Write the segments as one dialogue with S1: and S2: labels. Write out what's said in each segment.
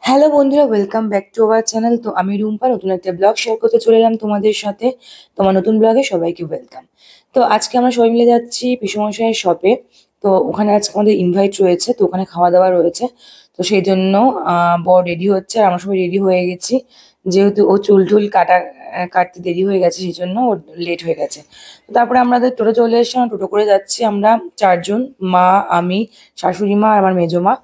S1: Hello বন্ধুরা, welcome back to our channel. তো আমি রুম্পা নতুন একটা ব্লগ শেয়ার করতে চলে এলাম তোমাদের সাথে। তোমার নতুন ব্লগে সবাইকে ওয়েলকাম। তো আজকে আমরা সবাই মিলে যাচ্ছি পিসেমশাইয়ের শপে। তো ওখানে আজকে আমাদের ইনভাইট রয়েছে, তো ওখানে খাওয়া দাওয়া রয়েছে। তো সেই জন্য বর রেডি হচ্ছে আর আমরা সবাই রেডি হয়ে গেছি। যেহেতু ও চুল টুল কাটতে দেরি হয়ে গেছে, সেই জন্য ও লেট হয়ে গেছে। তো তারপরে আমাদের টোটো চলে এসেছে, আমরা টোটো করে যাচ্ছি। আমরা চারজন, মা, আমি, শাশুড়ি মা আর আমার মেজো মা।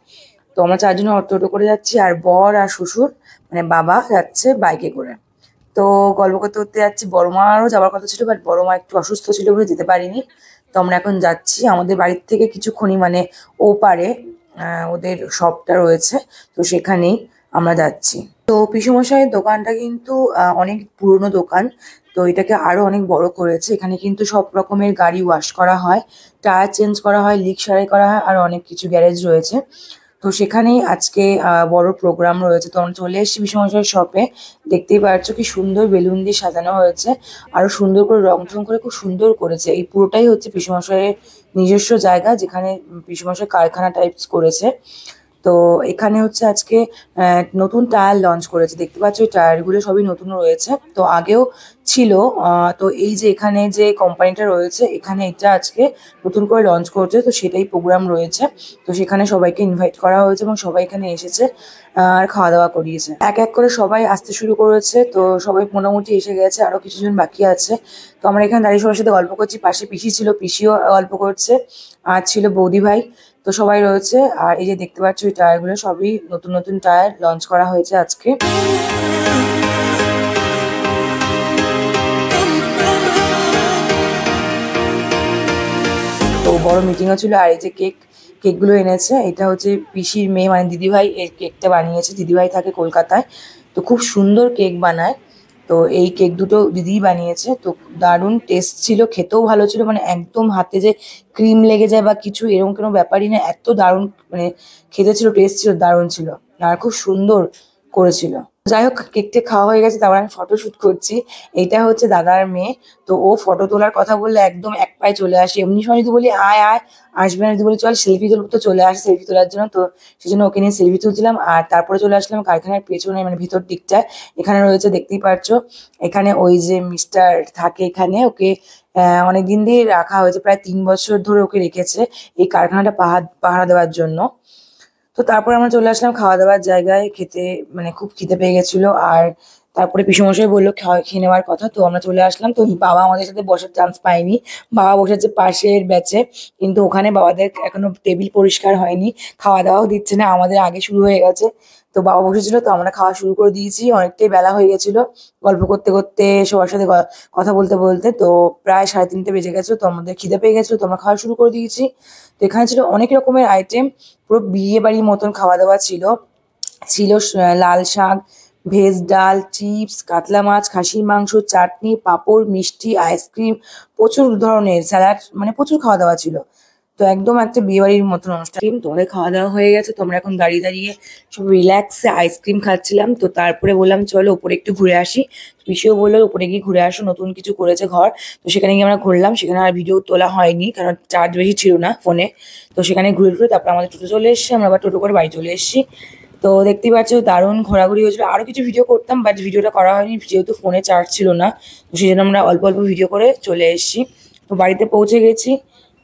S1: তো আমরা চারজন টোটো করে যাচ্ছি, আর বর আর শ্বশুর মানে বাবা যাচ্ছে বাইকে করে। তো গল্প করতে করতে যাচ্ছি। বড় মারও যাওয়ার কথা ছিল, বাট বড় মা একটু অসুস্থ ছিল বলে যেতে পারিনি। তো আমরা এখন যাচ্ছি আমাদের বাড়ির থেকে কিছুক্ষণই, মানে ও পারে ওদের শপটা রয়েছে, তো সেখানেই আমরা যাচ্ছি। তো পিসেমশাইয়ের দোকানটা কিন্তু অনেক পুরনো দোকান। তো এটাকে আরো অনেক বড় করেছে। এখানে কিন্তু সব রকমের গাড়ি ওয়াশ করা হয়, টায়ার চেঞ্জ করা হয়, লিক সারাই করা হয়, আর অনেক কিছু গ্যারেজ রয়েছে। তো সেখানেই আজকে বড় প্রোগ্রাম রয়েছে। তো আমরা চলে এসেছি পিসেমশাইয়ের শপে। দেখতেই পাচ্ছ কি সুন্দর বেলুন দিয়ে সাজানো হয়েছে, আরো সুন্দর করে রং টং করে খুব সুন্দর করেছে। এই পুরোটাই হচ্ছে পিসেমশাইয়ের নিজস্ব জায়গা, যেখানে পিসেমশাই কারখানা টাইপস করেছে। তো এখানে হচ্ছে আজকে নতুন টায়ার লঞ্চ করেছে। দেখতে পাচ্ছ এই টায়ারগুলো সবই নতুন রয়েছে, তো আগেও ছিল। তো এই যে এখানে যে কোম্পানিটা রয়েছে, এখানে এটা আজকে নতুন করে লঞ্চ করছে, তো সেটাই প্রোগ্রাম রয়েছে। তো সেখানে সবাইকে ইনভাইট করা হয়েছে এবং সবাই এখানে এসেছে আর খাওয়া দাওয়া করিয়েছে। এক এক করে সবাই আসতে শুরু করেছে, তো সবাই মোটামুটি এসে গেছে, আরো কিছুজন বাকি আছে। তো আমরা এখানে দাঁড়িয়ে সবার সাথে গল্প করছি। পাশে পিসি ছিল, পিসিও গল্প করছে, আর ছিল বৌদি ভাই। তো সবাই রয়েছে। আর এই যে দেখতে পাচ্ছ এই টায়ারগুলো সবই নতুন নতুন টায়ার লঞ্চ করা হয়েছে আজকে। তো বড় মিটিংও ছিল। আর এই যে কেকগুলো এনেছে, এটা হচ্ছে পিসির মেয়ে মানে দিদিভাই এই কেকটা বানিয়েছে। দিদিভাই থাকে কলকাতায়, তো খুব সুন্দর কেক বানায়। তো এই কেক দুটো দিদিই বানিয়েছে। তো দারুণ টেস্ট ছিল, খেতেও ভালো ছিল, মানে একদম হাতে যে ক্রিম লেগে যায় বা কিছু এরকম কোনো ব্যাপারই না, এত দারুণ মানে খেতে ছিল, টেস্ট ছিল, দারুণ ছিল। আর খুব সুন্দর করেছিল। যাই হোক, কেকটা খাওয়া হয়ে গেছে, তারপর আমি ফটো শুট করছি। এইটা হচ্ছে দাদার মেয়ে। তো ও ফটো তোলার কথা বললে একদম এক পায়ে চলে আসে। এমনি সময় যদি বলি আয় আয়, আসবে না। যদি বলি চল সেলফি তুলবো, তো চলে আসে সেলফি তোলার জন্য। তো সেই জন্য ওকে নিয়ে সেলফি তুলছিলাম। আর তারপরে চলে আসলাম কারখানার পেছনে, মানে ভিতর দিকটায়। এখানে রয়েছে, দেখতেই পাচ্ছ, এখানে ওই যে মিস্টার থাকে, এখানে ওকে অনেকদিন দিয়ে রাখা হয়েছে, প্রায় 3 বছর ধরে ওকে রেখেছে এই কারখানাটা পাহারা দেওয়ার জন্য। তো তারপরে আমরা চলে আসলাম খাওয়া দাওয়ার জায়গায় খেতে, মানে খুব খিদে পেয়ে গেছিল। আর তারপরে পিসেমশাই বললো খেয়ে নেওয়ার কথা, তো আমরা চলে আসলাম। তো বাবা আমাদের সাথে বসার চান্স পায়নি, বাবা বসেছে পাশের ব্যাচে। কিন্তু ওখানে বাবাদের এখনো টেবিল পরিষ্কার হয়নি, খাওয়া দাওয়াও দিচ্ছে না, আমাদের আগে শুরু হয়ে গেছে। তো বাবা বসেছিল, তো আমরা খাওয়া শুরু করে দিয়েছি। অনেকটাই বেলা হয়ে গেছিল, গল্প করতে করতে সবার সাথে কথা বলতে বলতে তো প্রায় 3:30 বেজে গেছে। তো আমাদের খিদে পেয়ে গেছিলো, তো আমরা খাওয়া শুরু করে দিয়েছি। তো এখানে ছিল অনেক রকমের আইটেম, পুরো বিয়ে বাড়ির মতন খাওয়া দাওয়া ছিল। ছিল লাল শাক, ভেজ ডাল, চিপস, কাতলা মাছ, খাসির মাংস, চাটনি, পাঁপড়, মিষ্টি, আইসক্রিম, প্রচুর ধরনের স্যালাড, মানে প্রচুর খাওয়া দাওয়া ছিল। তো একদম একটা বিয়ে বাড়ির মতন অনুষ্ঠান। তোমাদের খাওয়া দাওয়া হয়ে গেছে, তোমরা এখন দাঁড়িয়ে দাঁড়িয়ে সব রিল্যাক্সে আইসক্রিম খাচ্ছিলাম। তো তারপরে বললাম চলো উপরে একটু ঘুরে আসি। পিসিও বললো উপরে গিয়ে ঘুরে আসো, নতুন কিছু করেছে ঘর। তো সেখানে গিয়ে আমরা ঘুরলাম। সেখানে আর ভিডিও তোলা হয়নি, কারণ চার্জ বেশি ছিল না ফোনে। তো সেখানে ঘুরে ঘুরে তারপর আমাদের টোটো চলে এসেছি, আমরা আবার টোটো করে বাড়ি চলে এসেছি। তো দেখতেই পাচ্ছ দারুণ ঘোরাঘুরি হয়েছিল। আরো কিছু ভিডিও করতাম, বাট ভিডিওটা করা হয়নি যেহেতু ফোনে চার্জ ছিল না। তো সেই জন্য আমরা অল্প অল্প ভিডিও করে চলে এসেছি। তো বাড়িতে পৌঁছে গেছি।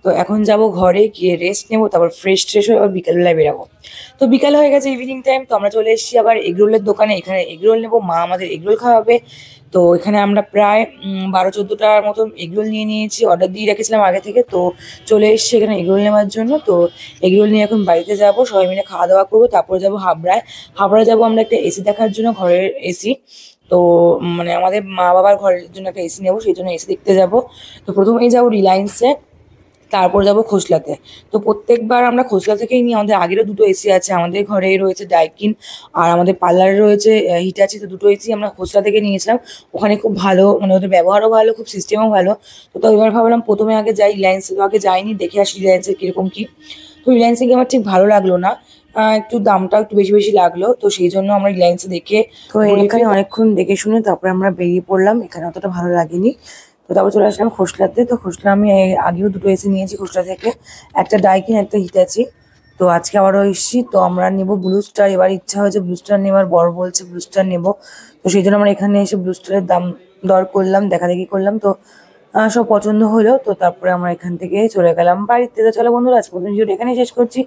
S1: তো এখন যাব ঘরে, গিয়ে রেস্ট নেবো, তারপর ফ্রেশ ট্রেশ হয়ে আবার বিকালবেলায় বেরাবো। তো বিকাল হয়ে গেছে, ইভিনিং টাইম। তো আমরা চলে এসেছি আবার এগরোলের দোকানে। এখানে এগরোল নেবো, মা আমাদের এগরোল খাওয়াবে। তো এখানে আমরা প্রায় 12-14টার মতো এগরোল নিয়ে নিয়েছি, অর্ডার দিয়ে রেখেছিলাম আগে থেকে। তো চলে এসেছি এখানে এগরোল নেওয়ার জন্য। তো এগরোল নিয়ে এখন বাড়িতে যাব, সবাই মিলে খাওয়া দাওয়া করবো, তারপরে যাবো হাবড়ায়। হাবড়ায় যাবো আমরা একটা এসি দেখার জন্য, ঘরের এসি। তো মানে আমাদের মা বাবার ঘরের জন্য একটা এসি নেবো, সেই জন্য এসি দেখতে যাব। তো প্রথমেই যাবো রিলায়েন্সে, তারপর যাবো খোসলাতে। তো প্রত্যেকবার আমরা খোসলা থেকেই নিই। আমাদের আগেরও দুটো এসি আছে, আমাদের ঘরে রয়েছে ডাইকিন, আর আমাদের পার্লারে রয়েছে হিটাচি। তো দুটো এসি আমরা খোসলা থেকে নিয়েছিলাম। ওখানে খুব ভালো, মানে ওদের ব্যবহারও ভালো, খুব সিস্টেমও ভালো। তো এবার ভাবলাম প্রথমে আগে যাই রিলায়েন্সে। তো আগে যাইনি, দেখে আসি রিলায়েন্সের কিরকম কি। তো রিলায়েন্সে গিয়ে আমার ঠিক ভালো লাগলো না, একটু দামটা একটু বেশি বেশি লাগলো। তো সেই জন্য আমরা রিলায়েন্সে দেখে, তো এখানে অনেকক্ষণ দেখে শুনে তারপরে আমরা বেরিয়ে পড়লাম। এখানে অতটা ভালো লাগেনি। তো তারপর চলে আসলাম খোসলাতে। তো খোসলা আমি আগেও দুটো এসি নিয়েছি খোসলা থেকে, একটা ডাইকিন, একটা হিটাচি। তো আজকে আবারও এসেছি, তো আমরা নেবো ব্লু স্টার। এবার ইচ্ছা হয়েছে ব্লু স্টার নেবার, বর বলছে ব্লু স্টার নেবো। তো সেই জন্য আমরা এখানে এসে ব্লু স্টারের দাম দর করলাম, দেখাদেখি করলাম। তো সব পছন্দ হলো, তো তারপরে আমরা এখান থেকে চলে গেলাম বাড়িতে। তো চলো বন্ধুরা, আজকে মতন ভিডিওটা এখানেই শেষ করছি।